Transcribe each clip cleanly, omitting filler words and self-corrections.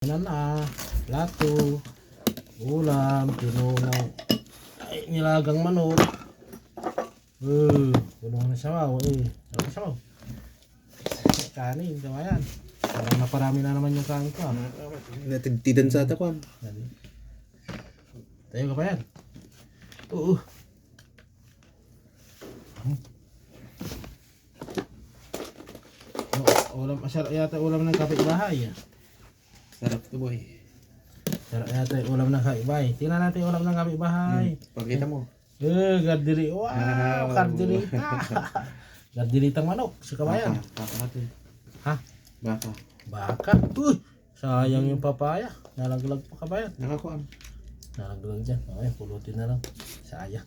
Yan na, lato, ulam, tinunang, ay, nilagang manok. Punong na sabaw, sabaw. Kanin, kawayan. Parang naparami na naman yung kanin ko. Natagtidan sa atapan. Tayo ka pa yan. Oo. Ulam, masarap yata ulam ng kapitbahay. Sarap to boy. Sarap yata ulam ng kapitbahay. Tingnan natin ulam ng kapitbahay. Pakita mo. Gardiri. Wow, gardirita. Gardiritang manok sa kabayan. Baka natin. Ha? Baka. Baka. Sayang yung papaya. Nalaglag pa kabayan. Nakakuan. Nalaglag dyan. Okay, pulutin na lang. Sayang.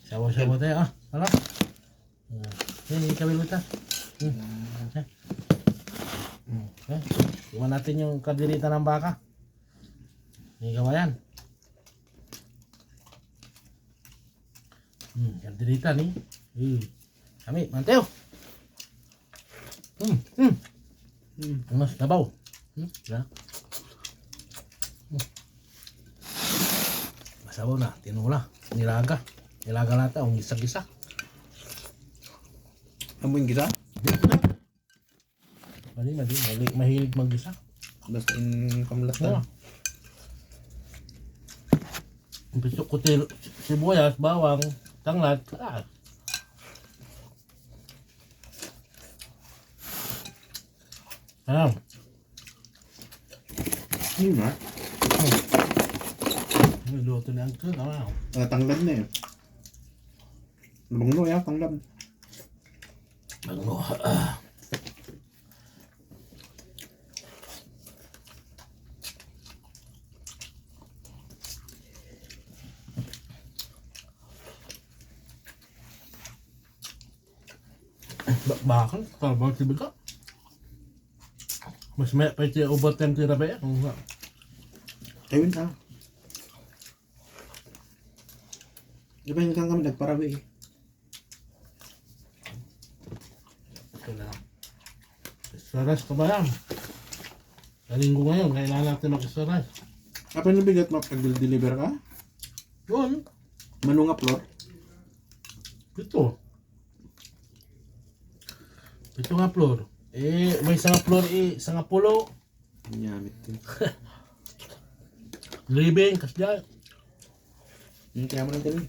Sawa-sawa tayo. Hala. Hindi kami luta. Iwan natin yung kardirita ng baka. Hindi kabayan. Kardirita nih. Kami, manteo. Mas sabaw. Ya. Masabaw na, tinula, nilaga. Nilaga nata, ang gisa-gisa. Amoy gisa? Mahilig mag-gisa. Basta in kamlatan. Besok kutil, sibuyas, bawang, tanglad. Yun na. May luto na ang kaya. Tanglad na eh. Nabanglo ya, tanglad. Ano? Bakal, kalau tiba ka. Mas may pa siya overtime tira ba yan? Ayun ka. Di ba yung kami nagparawi eh? Ito na lang. Saras ka ba yan? Sa linggo ngayon, kailangan natin makisaras. Apa yung bigat mo pag deliver ka? Yun. Manu nga floor? Ito. Ito nga floor. May isang floor isang pulo. Nyamit din. Living, kasya. Kaya mo lang din.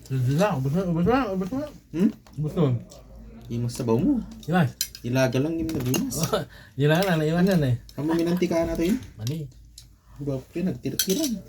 Sige na, ubos na. Ubos na. Imas sabaw mo. Ilan? Ilaga lang yung nagimas. Ilan na, naiwan yan eh. Ang minanti ka natin. Mali. Diba, nagtirat-tiran.